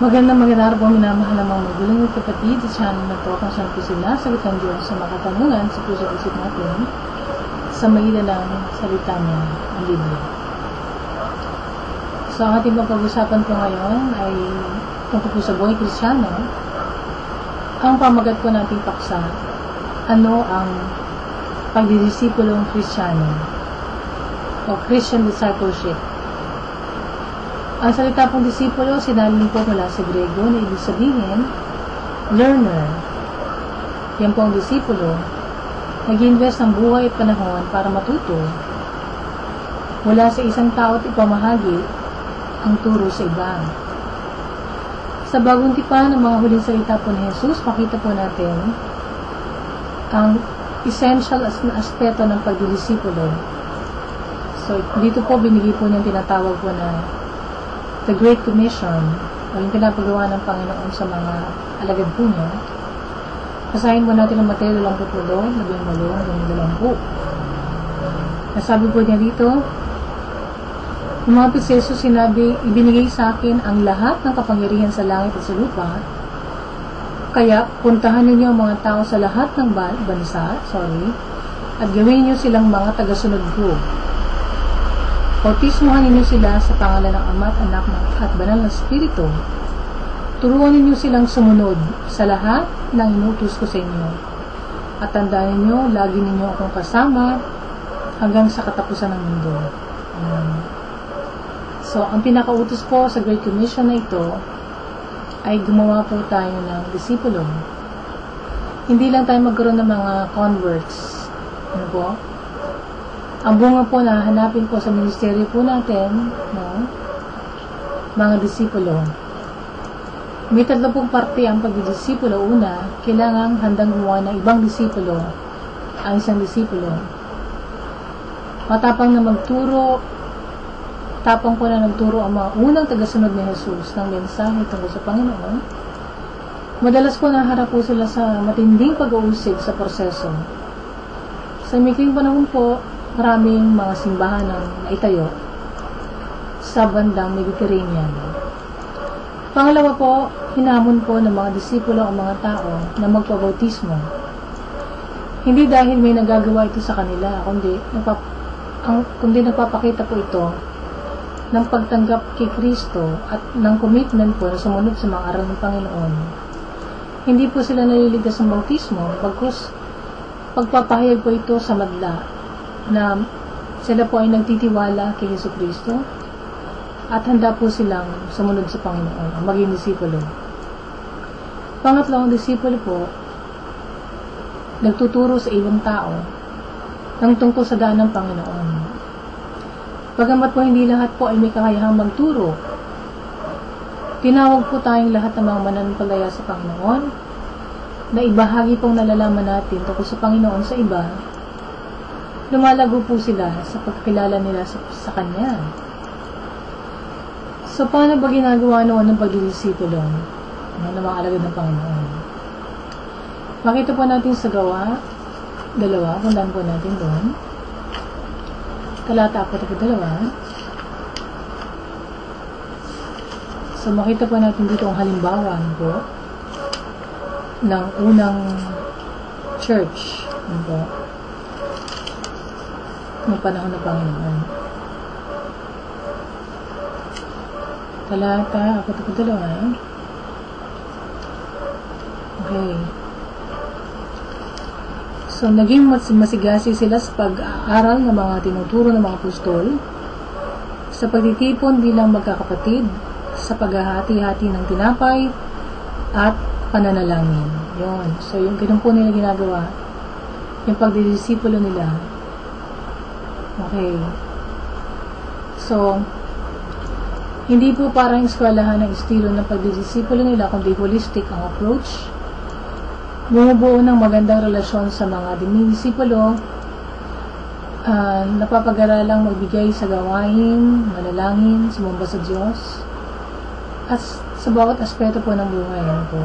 Magandang araw po, minamahal ng mga magulang at kapatid sa channel na to kung saan po sinasagot ang Diyos sa mga katanungan sa puso at isip natin sa magitan ng salita niya, ang Biblia. So, ang ating pag-usapan po ngayon ay tungkol po sa buhay Kristiyano. Ang pamagat po nating paksa, ano ang pagdidisipulong Kristiyano o Christian discipleship. Ang salita pong disipulo, sinalin po mula sa Grego na ibig sabihin, learner. Yan po ang disipulo, nag-invest ng buhay at panahon para matuto mula sa isang tao at ipamahagi ang turo sa iba. Sa bagong tipan ng mga huling salita po ni Jesus, makita po natin ang essential na aspeto ng pagdidisipulo. So, dito po binigay po niyang tinatawag po na The Great Commission, o yung pinapagawa ng Panginoon sa mga alagad po niya. Basahin po natin ang Mateo 28, 18-20. Nasabi po niya dito, lumapit si Jesus, sinabi, ibinigay sa akin ang lahat ng kapangyarihan sa langit at sa lupa, kaya puntahan ninyo ang mga tao sa lahat ng bansa, at gawin niyo silang mga tagasunod ko. Bautismuhan ninyo sila sa pangalan ng Ama at Anak at Banal na Espiritu. Turuan ninyo silang sumunod sa lahat ng inutos ko sa inyo. At tandaan ninyo, lagi ninyo akong kasama hanggang sa katapusan ng mundo. So, ang pinakautos po sa Great Commission na ito ay gumawa po tayo ng disipulo. Hindi lang tayo magkaroon ng mga converts. Ano po? Ang bunga po na hanapin po sa ministeryo po natin, no, mga disipulo. May tatlo pong parte ang pagdidisipulo. Una, kailangang handang gumawa ng ibang disipulo ang isang disipulo. Matapang na magturo, tapang po na nagturo ang mga unang tagasunod ni Jesus ng mensahe tungkol sa Panginoon. Madalas po naharap po sila sa matinding pag-uusig sa proseso. Sa mikling panahon po, maraming mga simbahan ang naitayo sa bandang Mediterranean. Pangalawa po, hinamon po ng mga disipulo ang mga tao na magpabautismo. Hindi dahil may nagagawa ito sa kanila, kundi nagpapakita po ito ng pagtanggap kay Kristo at ng commitment po na sumunod sa mga aral ng Panginoon. Hindi po sila naliligtas ng bautismo, bagkus pagpapahayag po ito sa madla na sila po ay nagtitiwala kay Jesucristo at handa po silang sumunod sa Panginoon, ang maging disipulo. Pangatlo, ang disipulo po nagtuturo sa ibang tao ng tungkol sa daan ng Panginoon. Bagamat po hindi lahat po ay may kakayahang magturo, tinawag po tayong lahat ng mga mananampalataya sa Panginoon na ibahagi pong nalalaman natin tungkol sa Panginoon sa iba. Lumalago po sila sa pagkakilala nila sa Kanya. So, paano ba ginagawa noon ng pagdidisipulo ng mga alagad ng Panginoon? Makita po natin sa Gawa 2, pundan po natin doon. Talata 42. So, makita po natin dito ang halimbawa po ng unang church. Po, ng panahon ng Panginoon. Talata 42. Okay. So, naging masigasi sila sa pag-aaral ng mga tinuturo ng mga apostol, sa pagtitipon bilang magkakapatid, sa paghahati-hati ng tinapay, at pananalangin. Yun. So, yung ganun po nila ginagawa, yung pagdidisipulo nila. Okay. So, hindi po parang eskwelahan ng estilo ng pagdidisipulo nila, kundi holistic ang approach. Bumubuo ng magandang relasyon sa mga dinidisipulo, napapag-aralang magbigay sa gawain, manalangin, sumamba sa Diyos, at sa bawat aspeto po ng buhay po.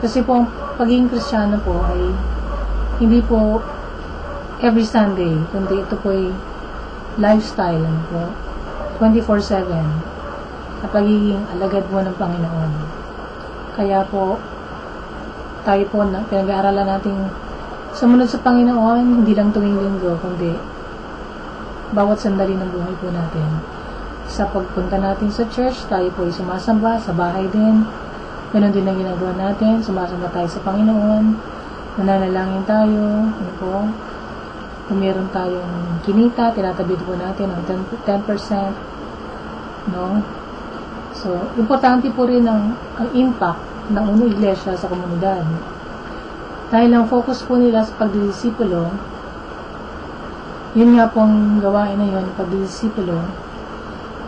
Kasi po, ang pagiging Kristiyano po ay hindi po every Sunday, kundi ito po ay lifestyle po, 24/7. at pagiging alagad mo ng Panginoon. Kaya po, tayo po na pinag-aaralan natin sumunod sa Panginoon, hindi lang tuwing linggo, kundi bawat sandali ng buhay po natin. Sa pagpunta natin sa church, tayo po ay sumasamba, sa bahay din. Ganon din ang ginagawa natin, sumasamba tayo sa Panginoon, nananalangin tayo, ano po, kung meron tayong kinita, tinatabi po natin ang 10%, no? So, importante po rin ang impact ng unang iglesia sa komunidad. Dahil ang focus po nila sa pagdidisipulo, yun nga pong gawain na yun, pagdidisipulo,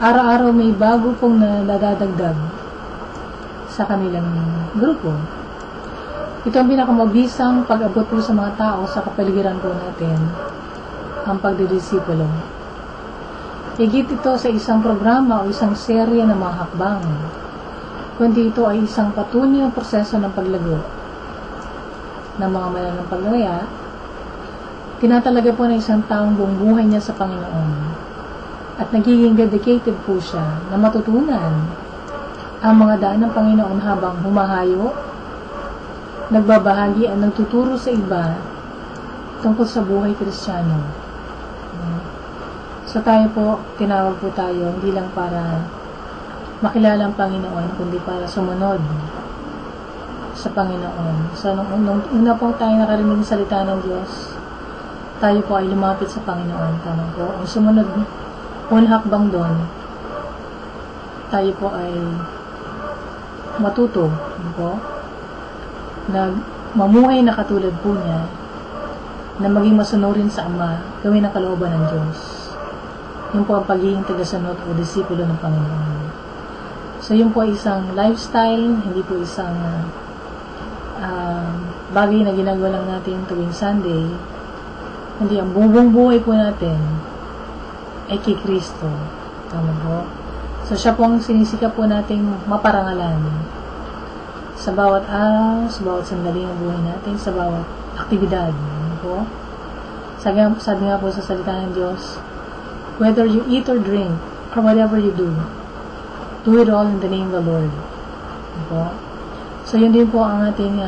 araw-araw may bago pong nadadagdag sa kanilang grupo. Ito ang pinakamabisang pag-abot po sa mga tao sa kapaligiran po natin, ang pagdidisipulo. Higit ito sa isang programa o isang serye ng mga hakbang, kundi ito ay isang patuloy na proseso ng paglago ng mga mananampalataya. Tinatalaga po ng isang taong buong buhay niya sa Panginoon at nagiging dedicated po siya na matutunan ang mga daan ng Panginoon habang humahayo, nagbabahagi at nagtuturo sa iba tungkol sa buhay Kristiyano. So tayo po, tinawag po tayo hindi lang para makilala ang Panginoon, kundi para sumunod sa Panginoon. So nung una po tayo nakarinig ng salita ng Diyos, tayo po ay lumapit sa Panginoon. Tama po. Ang sumunod, unang hakbang doon, tayo po ay matuto, po, na mamuhay na katulad po niya, na maging masunurin sa Ama, gawin ang kalooban ng Diyos. Yun po ang pagiging tagasunod o disipulo ng Panginoon. So yun po ay isang lifestyle, hindi po isang bagay na ginagawa lang natin tuwing Sunday, hindi ang buong buhay po natin ay kay Kristo. Tama po? So siya po ang sinisikap po nating maparangalan sa bawat araw, sa bawat sandali ng buhay natin, sa bawat aktibidad. Tama po? Sabi nga po sa salita ng Diyos, whether you eat or drink, or whatever you do it all in the name of the Lord. Tama po? So yun din po ang ating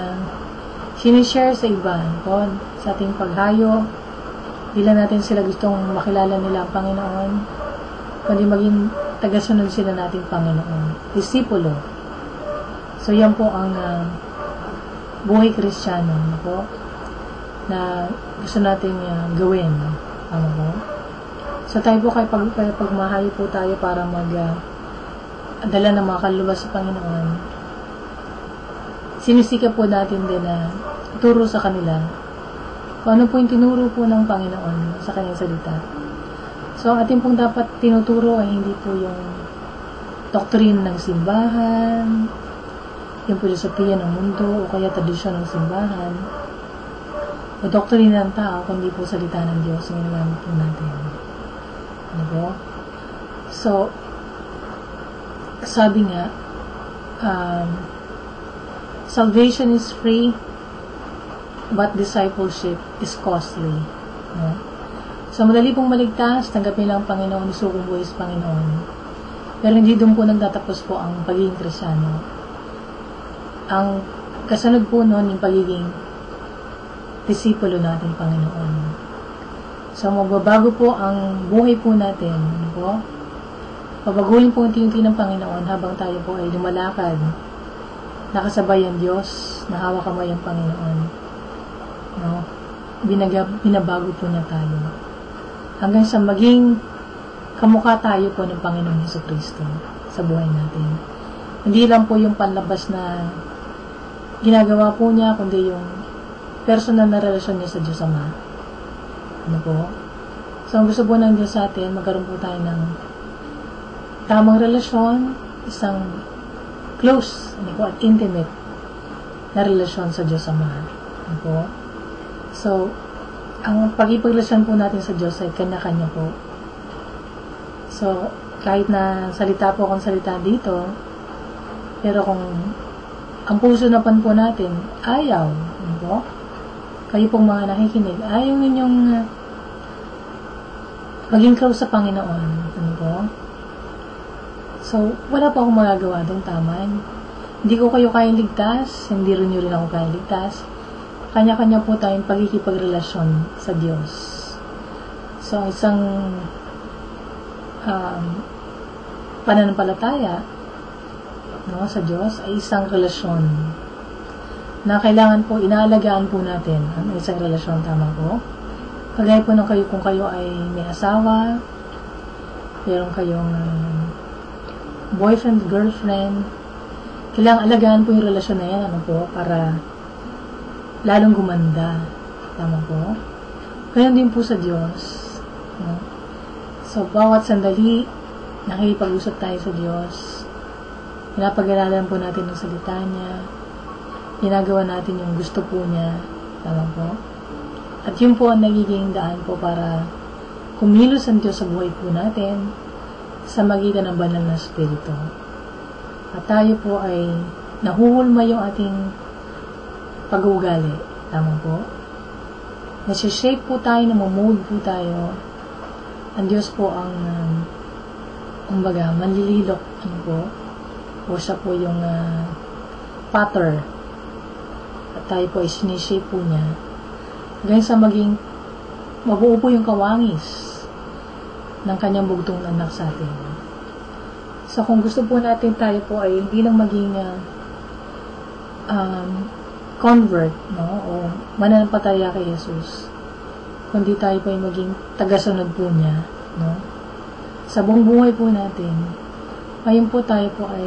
sinishare sa iba, po, sa ating paghayo. Hindi lang natin sila gustong makilala nila ang Panginoon, kundi maging tagasunod sila nating Panginoon. Disipulo. So yan po ang buhay Kristiyano, po, na gusto nating gawin. Tama po? So tayo po kay pagmahayo po tayo para dala ng mga kaluluwas sa Panginoon. Sinisika po natin din na ituro sa kanila kung ano po yung tinuro po ng Panginoon sa kanyang salita. So, ang ating pong dapat tinuturo ay hindi po yung doktrina ng simbahan, yung filosofiya ng mundo, o kaya tradisyon ng simbahan, o doktrina ng tao, kundi po salita ng Diyos ang ginagamit po natin. Ano po? So, sabi nga, salvation is free, but discipleship is costly. No? So, madali pong maligtas, tanggapin lang ang Panginoon, isukong buhay sa Panginoon. Pero hindi doon po nagtatapos po ang pagiging Kristiyano. Ang kasunod po noon yung pagiging disipulo natin, Panginoon. So, magbabago po ang buhay po natin. Ano po? Pabaguhin po unti-unti ng Panginoon habang tayo po ay lumalakad. Nakasabay ang Diyos, nahawak kamay ang Panginoon. No? Binabago po na tayo hanggang sa maging kamukha tayo po ng Panginoon Jesucristo sa buhay natin. Hindi lang po yung panlabas na ginagawa po niya, kundi yung personal na relasyon niya sa Diyos Ama. Ano po? So, ang gusto po ng Diyos sa atin, magkaroon po tayo ng tamang relasyon, isang close, ano po, at intimate na relasyon sa Diyos Ama. Ano po? So, ang pag-ipaglasyon po natin sa Diyos ay kanya-kanya po. So, kahit na salita po akong salita dito, pero kung ang puso napan po natin, ayaw, ano po? Kayo pong mga nakikinig, ayaw ninyong maging close sa Panginoon, ano po? So, wala pa akong magagawa doon, tama. Hindi ko kayo kayang ligtas, hindi rin nyo rin ako kayang ligtas. Kanya-kanya po tayong pagkikipagrelasyon sa Diyos. So, isang pananampalataya sa Diyos ay isang relasyon na kailangan po, inaalagaan po natin ang isang relasyon, tama po. Kagaya po ng kayo, kung kayo ay may asawa, meron kayong boyfriend, girlfriend, kailangan alagaan po yung relasyon na yan, para lalong gumanda, tama po. Ganyan din po sa Diyos. So, bawat sandali, nakikipag-usap tayo sa Diyos, pinapag-aralan po natin ang salita niya, ginagawa natin yung gusto po niya, tama po. At yun po ang nagiging daan po para kumilos ang Diyos sa buhay po natin sa magitan ng banal na Espiritu. At tayo po ay nahuhulma yung ating pag-uugali, tama po. Nasi-shape po tayo, namomold po tayo. Ang Diyos po ang manlililok po. O siya po yung potter. At tayo po ay sinishape po niya. Ganyan sa maging mabuo po yung kawangis ng kanyang bugtong anak sa atin. So, kung gusto po natin tayo po ay hindi lang maging convert, o mananampataya kay Jesus, kundi tayo po ay maging tagasunod po niya, sa buong buhay po natin. Ngayon po tayo po ay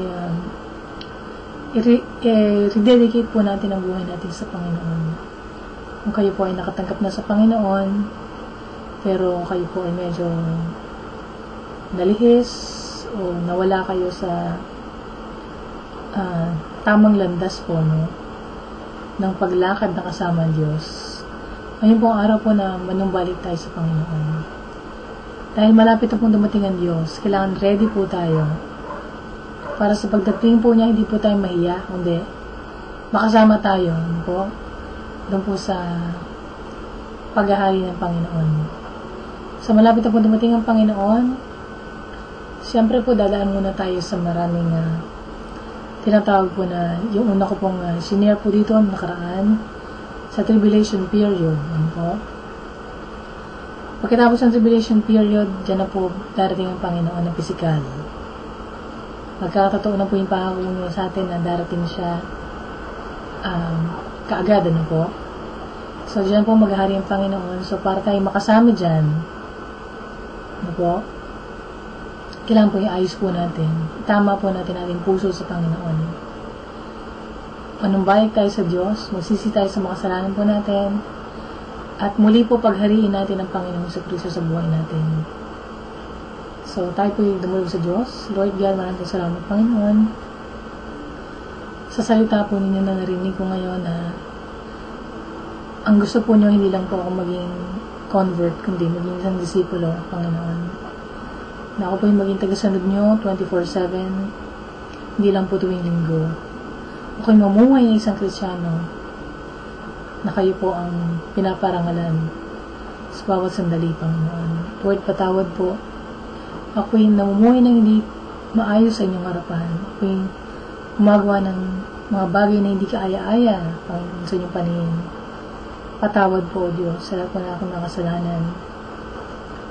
i-rededicate po natin ang buhay natin sa Panginoon. Kung kayo po ay nakatanggap na sa Panginoon, pero kayo po ay medyo nalihis o nawala kayo sa tamang landas po, ng paglakad na kasama ang Diyos. Ngayon po ang araw po na manumbalik tayo sa Panginoon. Dahil malapit na pong dumating ang Diyos, kailangan ready po tayo para sa pagdating po niya, hindi po tayo mahiya, kundi makasama tayo, doon po sa paghahari ng Panginoon. So, malapit na po dumating ang Panginoon, siyempre po, dadaan muna tayo sa maraming tinatawag po na, yung una ko pong sinare po dito, nakaraan, sa tribulation period, Pagkatapos ng tribulation period, dyan na po darating ang Panginoon na pisikal. Magkakatotoo na po yung pangako niya sa atin na darating siya kaagad, po. So, dyan po maghahari ang Panginoon. So, para tayo makasama dyan, po, kailangan po yung ayos po natin. Tama po natin ating puso sa Panginoon. Manumbalik tayo sa Diyos, magsisi tayo sa mga kasalanan po natin, at muli po paghariin natin ang Panginoon sa Kristo sa buhay natin. So, tayo po yung dumulog sa Diyos. Lord God, maraming salamat, Panginoon. Sa salita po ninyo na narinig ko ngayon na ang gusto po nyo, hindi lang po ako maging convert, kundi maging isang disipulo, Panginoon. Na ako po yung maging tagasunod nyo 24/7, hindi lang po tuwing linggo. Ako yung mamuhay ng isang Kristiyano na kayo po ang pinaparangalan sa bawat sandali, Panginoon. Lord, patawad po. Ako yung namumuhay ng hindi maayos sa inyong harapan. Ako yung gumagawa ng mga bagay na hindi kaaya-aya, Panginoon, sa inyong paningin. Patawad po, Diyos, sa lahat po na aking makasalanan.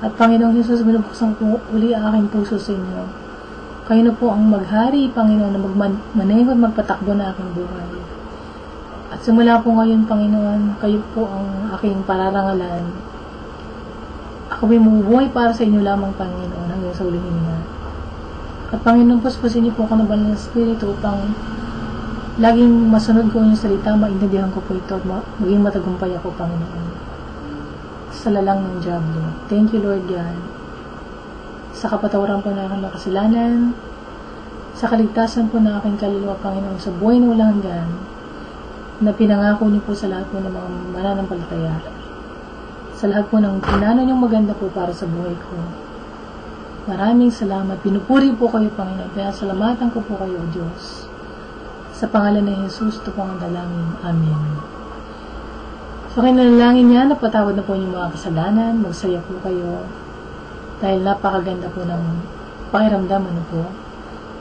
At Panginoong Jesus, binubuksan ko uli ang aking puso sa inyo. Kayo na po ang maghari, Panginoon, na magmaneho at magpatakbo na aking buhay. At simula po ngayon, Panginoon, kayo po ang aking pararangalan. Ako ay mabubuhay para sa inyo lamang, Panginoon, hanggang sa uling hininga. At Panginoon, puspusin niyo po ako ng banal na Espiritu upang laging masunod ko yung salita, maintindihan ko po ito at maging matagumpay ako, Panginoon. Sa lalang ng Diablo. Thank you, Lord God. Sa kapatawaran po na aking makasalanan, sa kaligtasan po na aking kaluluwa, Panginoon, sa buhay na walang hanggan, na pinangako niyo po sa lahat po ng mga mananampalataya. Sa lahat po ng pinano niyong maganda po para sa buhay ko. Maraming salamat. Pinupuri po kayo, Panginoon. Kaya salamatan ko po kayo, Diyos. Sa pangalan ni Jesus, ito po ang dalangin. Amen. So, kinalangin niya, napatawad na po yung mga kasalanan. Magsaya po kayo. Dahil napakaganda po ng pakiramdam, po.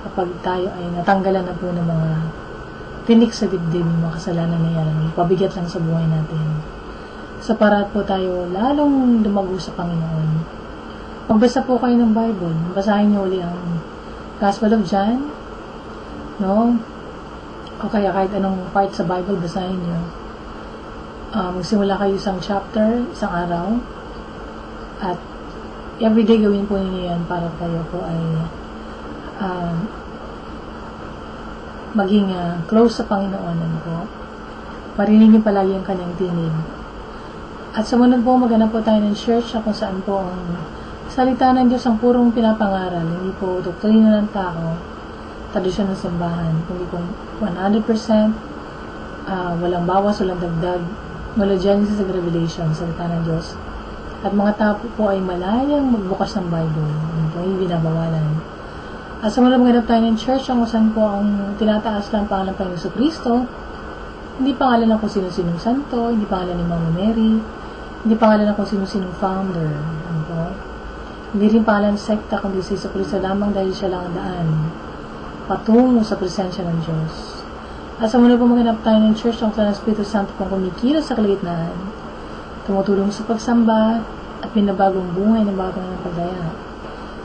kapag tayo ay natanggalan na po ng mga tinik sa dibdib, yung mga kasalanan na yan, pabigat lang sa buhay natin. Sa parat po tayo lalong lumago sa Panginoon. Magbasa po kayo ng Bible. Basahin niyo uli ang Gospel of John, no? O kaya kahit anong part sa Bible, basahin niyo. Magsimula kayo isang chapter, isang araw, at everyday gawin po ninyo yan para kayo po ay maging close sa Panginoon po. Marinig niyo palagi ang kanyang tinig. At sumunod po, maghanap po tayo ng church kung saan po ang salita ng Diyos ang purong pinapangaral. Hindi po doktrina ng tao, tradisyon ng simbahan. Kundi po 100%, walang bawas, walang dagdag, mula Genesis to Revelation, salita ng Diyos. At mga tao po ay malayang magbukas ng Bible. Hindi po ay binabawalan. At sumunod, maghanap tayo ng church kung saan po ang tinataas lang pangalan ng Panginoon Kristo. Hindi pangalan ng kung sino-sinong santo, hindi pangalan ni Mama Mary, hindi pangalan ng kung sino-sinong founder. Hindi rin pangalan ng sekta, kundi si Jesu Cristo lamang dahil siya lang ang daan patungo sa presensya ng Diyos. At sa muna po maghanap tayo ng church kung saan ang Espiritu Santo pong kumikilos sa kalagitnaan, tumutulong sa pagsamba at pinabagong buhay ng bawat ng pagdaya.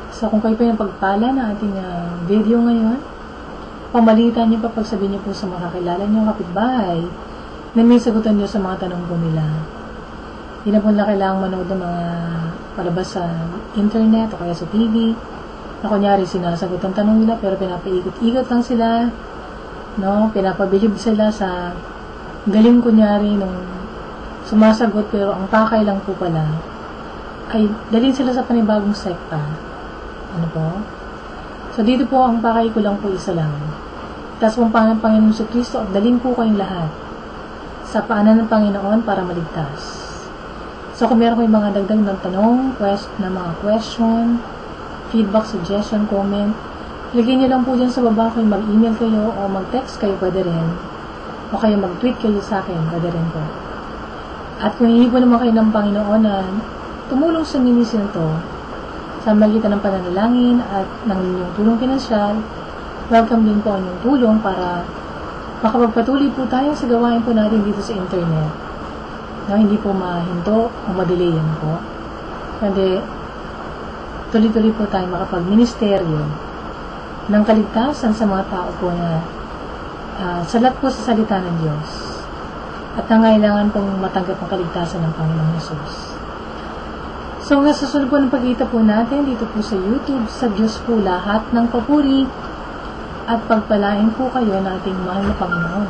So kung kayo po yung pagpala na ating video ngayon, pamalitan niyo pa, pagsabihin niyo po sa mga kakilala niyo, kapitbahay, na may sagutan niyo sa mga tanong po nila. Hindi na po na kailangang manood ng mga palabas sa internet o kaya sa TV na kunyari sinasagot ang tanong nila pero pinapaikot-ikot lang sila, no? Pinapabilib sila sa galing kunyari nung sumasagot pero ang pakay lang po pala ay dalhin sila sa panibagong sekta. Ano po? So dito po ang pakay ko lang po isa lang. Tapos kung paano ng Panginoon sa Kristo at dalhin po kayong lahat sa paanan ng Panginoon para maligtas. So, kung meron kayong mga dagdag ng tanong, mga question, feedback, suggestion, comment, lagyan nyo lang po dyan sa baba kung mag-email kayo o mag-text kayo, pwede rin. O kayo mag-tweet kayo sa akin, pwede rin po. At kung hindi po naman kayo ng Panginoon na tumulong sa ministry nito, sa magitan ng pananalangin at ng inyong tulong pinansyal, welcome din po ang inyong tulong para makapagpatuloy po tayo sa gawain po natin dito sa internet. No, hindi po mahinto o madelay yan po. Kundi tuloy-tuloy po tayo makapag-ministeryo ng kaligtasan sa mga tao po na salat po sa salita ng Diyos at nangailangan pong matanggap ang kaligtasan ng Panginoong Hesus. So, nasusunod po ng pagkita po natin dito po sa YouTube, sa Diyos po lahat ng papuri at pagpalain po kayo ng ating mahal na Panginoon.